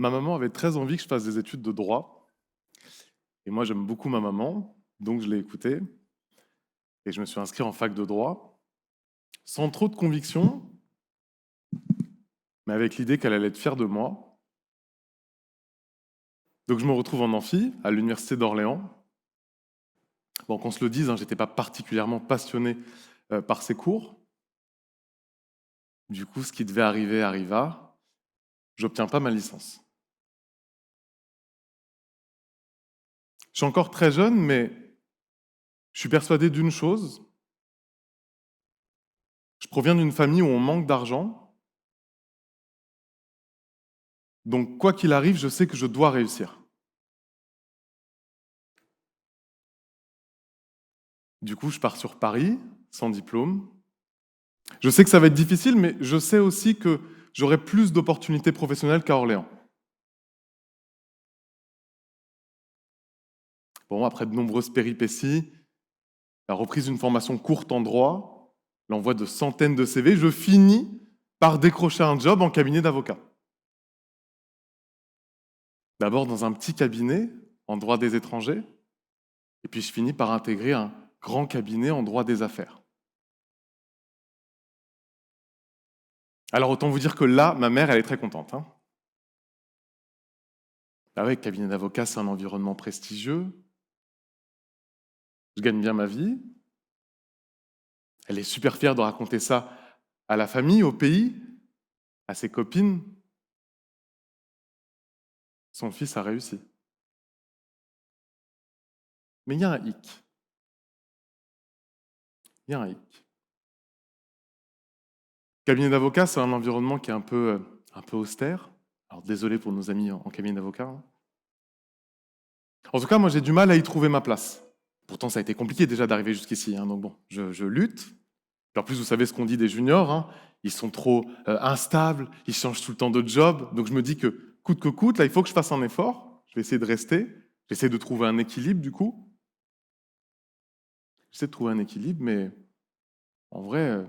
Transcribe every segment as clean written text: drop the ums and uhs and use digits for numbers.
Ma maman avait très envie que je fasse des études de droit. Et moi, j'aime beaucoup ma maman, donc je l'ai écoutée. Et je me suis inscrit en fac de droit, sans trop de conviction, mais avec l'idée qu'elle allait être fière de moi. Donc je me retrouve en amphi, à l'université d'Orléans. Bon, qu'on se le dise, hein, j'étais pas particulièrement passionné par ces cours. Du coup, ce qui devait arriver arriva. J'obtiens pas ma licence. Je suis encore très jeune, mais je suis persuadé d'une chose. Je proviens d'une famille où on manque d'argent. Donc, quoi qu'il arrive, je sais que je dois réussir. Du coup, je pars sur Paris, sans diplôme. Je sais que ça va être difficile, mais je sais aussi que j'aurai plus d'opportunités professionnelles qu'à Orléans. Bon, après de nombreuses péripéties, la reprise d'une formation courte en droit, l'envoi de centaines de CV, je finis par décrocher un job en cabinet d'avocat. D'abord dans un petit cabinet en droit des étrangers, et puis je finis par intégrer un grand cabinet en droit des affaires. Alors autant vous dire que là, ma mère, elle est très contente, hein. Ah ouais, cabinet d'avocat, c'est un environnement prestigieux. Je gagne bien ma vie. Elle est super fière de raconter ça à la famille, au pays, à ses copines. Son fils a réussi. Mais il y a un hic. Il y a un hic. Cabinet d'avocat, c'est un environnement qui est un peu austère. Alors désolé pour nos amis en cabinet d'avocat, hein. En tout cas, moi j'ai du mal à y trouver ma place. Pourtant, ça a été compliqué déjà d'arriver jusqu'ici, hein, donc bon, je lutte. En plus, vous savez ce qu'on dit des juniors, hein, ils sont trop instables, ils changent tout le temps de job. Donc je me dis que coûte, là, il faut que je fasse un effort. Je vais essayer de rester. J'essaie de trouver un équilibre, du coup. J'essaie de trouver un équilibre, mais en vrai,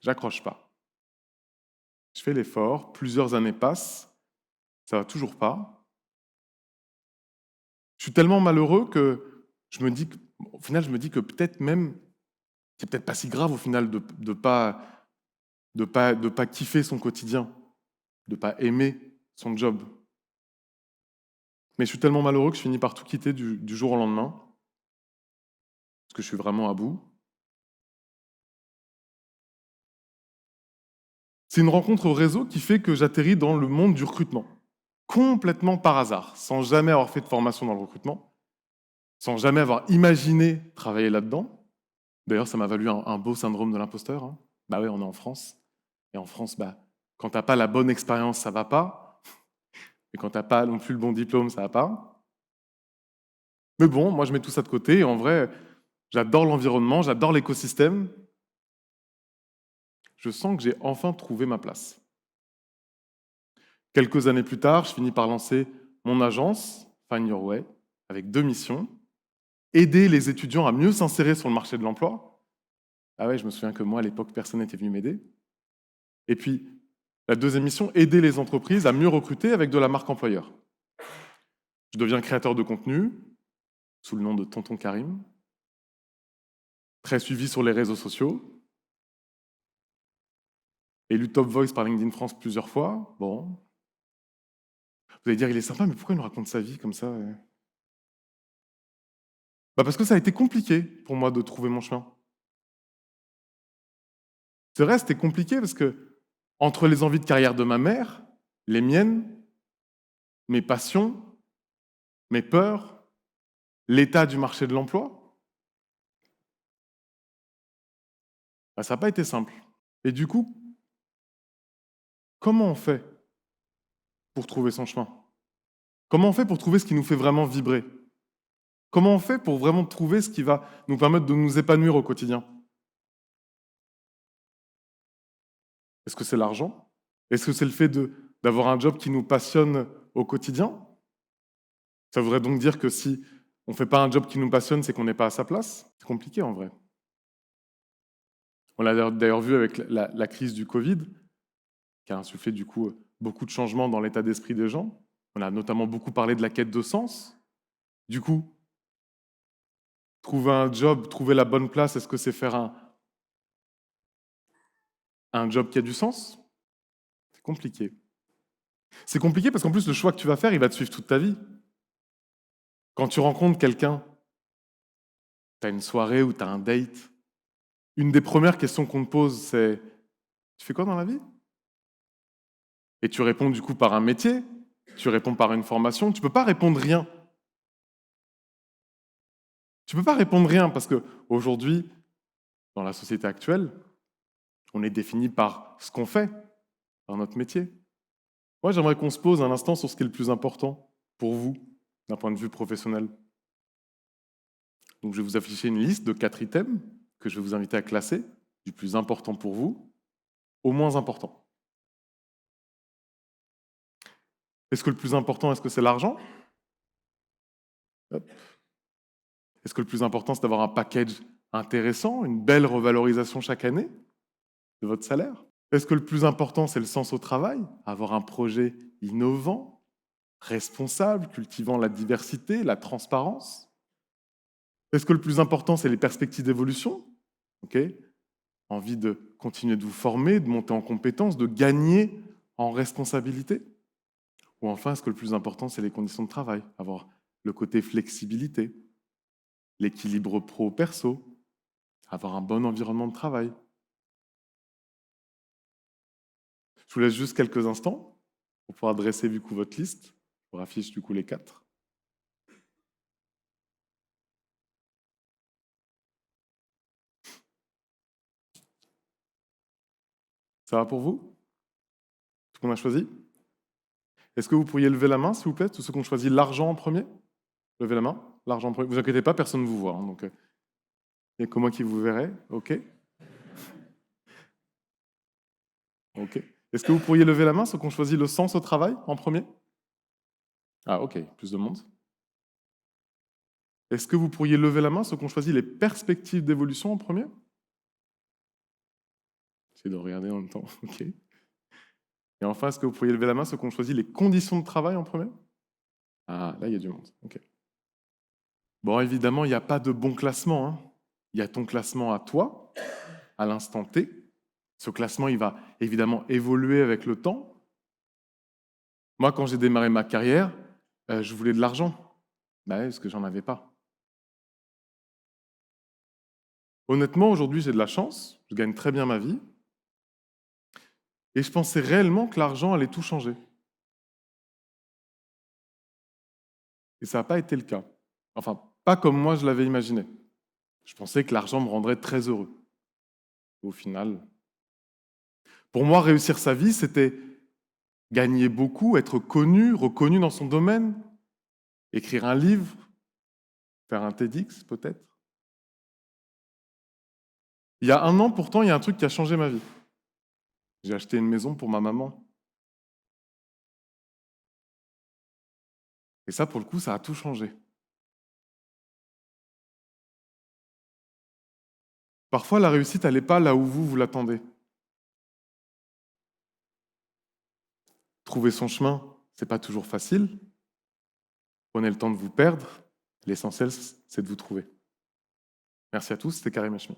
j'accroche pas. Je fais l'effort, plusieurs années passent, ça va toujours pas. Je suis tellement malheureux que je me dis que, au final, je me dis que peut-être même, c'est peut-être pas si grave au final de pas kiffer son quotidien, de pas aimer son job. Mais je suis tellement malheureux que je finis par tout quitter du jour au lendemain, parce que je suis vraiment à bout. C'est une rencontre au réseau qui fait que j'atterris dans le monde du recrutement, complètement par hasard, sans jamais avoir fait de formation dans le recrutement, sans jamais avoir imaginé travailler là-dedans. D'ailleurs, ça m'a valu un beau syndrome de l'imposteur, hein. Bah ouais, on est en France. Et en France, bah, quand t'as pas la bonne expérience, ça va pas. Et quand t'as pas non plus le bon diplôme, ça va pas. Mais bon, moi, je mets tout ça de côté. Et en vrai, j'adore l'environnement, j'adore l'écosystème. Je sens que j'ai enfin trouvé ma place. Quelques années plus tard, je finis par lancer mon agence, Find Your Way, avec deux missions. Aider les étudiants à mieux s'insérer sur le marché de l'emploi. Ah ouais, je me souviens que moi, à l'époque, personne n'était venu m'aider. Et puis, la deuxième mission, aider les entreprises à mieux recruter avec de la marque employeur. Je deviens créateur de contenu sous le nom de Tonton Karim, très suivi sur les réseaux sociaux, élu Top Voice par LinkedIn France plusieurs fois. Bon, vous allez dire, il est sympa, mais pourquoi il nous raconte sa vie comme ça? Bah parce que ça a été compliqué pour moi de trouver mon chemin. C'est vrai, c'était compliqué parce que entre les envies de carrière de ma mère, les miennes, mes passions, mes peurs, l'état du marché de l'emploi, bah, ça n'a pas été simple. Et du coup, comment on fait pour trouver son chemin? Comment on fait pour trouver ce qui nous fait vraiment vibrer? Comment on fait pour vraiment trouver ce qui va nous permettre de nous épanouir au quotidien? Est-ce que c'est l'argent? Est-ce que c'est le fait d'avoir un job qui nous passionne au quotidien? Ça voudrait donc dire que si on ne fait pas un job qui nous passionne, c'est qu'on n'est pas à sa place? C'est compliqué en vrai. On l'a d'ailleurs vu avec la crise du Covid, qui a insufflé du coup beaucoup de changements dans l'état d'esprit des gens. On a notamment beaucoup parlé de la quête de sens. Du coup, trouver un job, trouver la bonne place, est-ce que c'est faire un job qui a du sens? C'est compliqué. C'est compliqué parce qu'en plus, le choix que tu vas faire, il va te suivre toute ta vie. Quand tu rencontres quelqu'un, tu as une soirée ou tu as un date, une des premières questions qu'on te pose, c'est tu fais quoi dans la vie? Et tu réponds du coup par un métier, tu réponds par une formation, tu peux pas répondre rien. Tu peux pas répondre rien parce que aujourd'hui, dans la société actuelle, on est défini par ce qu'on fait, par notre métier. Moi, j'aimerais qu'on se pose un instant sur ce qui est le plus important pour vous, d'un point de vue professionnel. Donc, je vais vous afficher une liste de 4 items que je vais vous inviter à classer, du plus important pour vous au moins important. Est-ce que le plus important, est-ce que c'est l'argent? Hop. Est-ce que le plus important, c'est d'avoir un package intéressant, une belle revalorisation chaque année de votre salaire? Est-ce que le plus important, c'est le sens au travail? Avoir un projet innovant, responsable, cultivant la diversité, la transparence? Est-ce que le plus important, c'est les perspectives d'évolution? Ok. Envie de continuer de vous former, de monter en compétences, de gagner en responsabilité? Ou enfin, est-ce que le plus important, c'est les conditions de travail? Avoir le côté flexibilité, l'équilibre pro-perso, avoir un bon environnement de travail. Je vous laisse juste quelques instants pour pouvoir dresser du coup votre liste. Je vous affiche du coup les 4. Ça va pour vous? Ce qu'on a choisi? Est-ce que vous pourriez lever la main, s'il vous plaît, tous ceux qui ont choisi l'argent en premier? Levez la main. L'argent en premier. Vous inquiétez pas, personne ne vous voit. Donc, il n'y a que moi qui vous verrai. OK. OK. Est-ce que vous pourriez lever la main, ceux qui ont choisi le sens au travail en premier? Ah, OK. Plus de monde. Est-ce que vous pourriez lever la main, ceux qui ont choisi les perspectives d'évolution en premier? Essayez de regarder en même temps. OK. Et enfin, est-ce que vous pourriez lever la main, ceux qui ont choisi les conditions de travail en premier? Ah, là, il y a du monde. OK. Bon, évidemment, il n'y a pas de bon classement, hein. Il y a ton classement à toi, à l'instant T. Ce classement, il va évidemment évoluer avec le temps. Moi, quand j'ai démarré ma carrière, je voulais de l'argent. Bah ouais, parce que j'en avais pas. Honnêtement, aujourd'hui, j'ai de la chance. Je gagne très bien ma vie. Et je pensais réellement que l'argent allait tout changer. Et ça n'a pas été le cas. Enfin, pas comme moi je l'avais imaginé. Je pensais que l'argent me rendrait très heureux. Au final, pour moi, réussir sa vie, c'était gagner beaucoup, être connu, reconnu dans son domaine, écrire un livre, faire un TEDx peut-être. Il y a 1 an, pourtant, il y a un truc qui a changé ma vie. J'ai acheté une maison pour ma maman. Et ça, pour le coup, ça a tout changé. Parfois, la réussite, elle n'est pas là où vous l'attendez. Trouver son chemin, c'est pas toujours facile. Prenez le temps de vous perdre. L'essentiel, c'est de vous trouver. Merci à tous, c'était Karim Hachmi.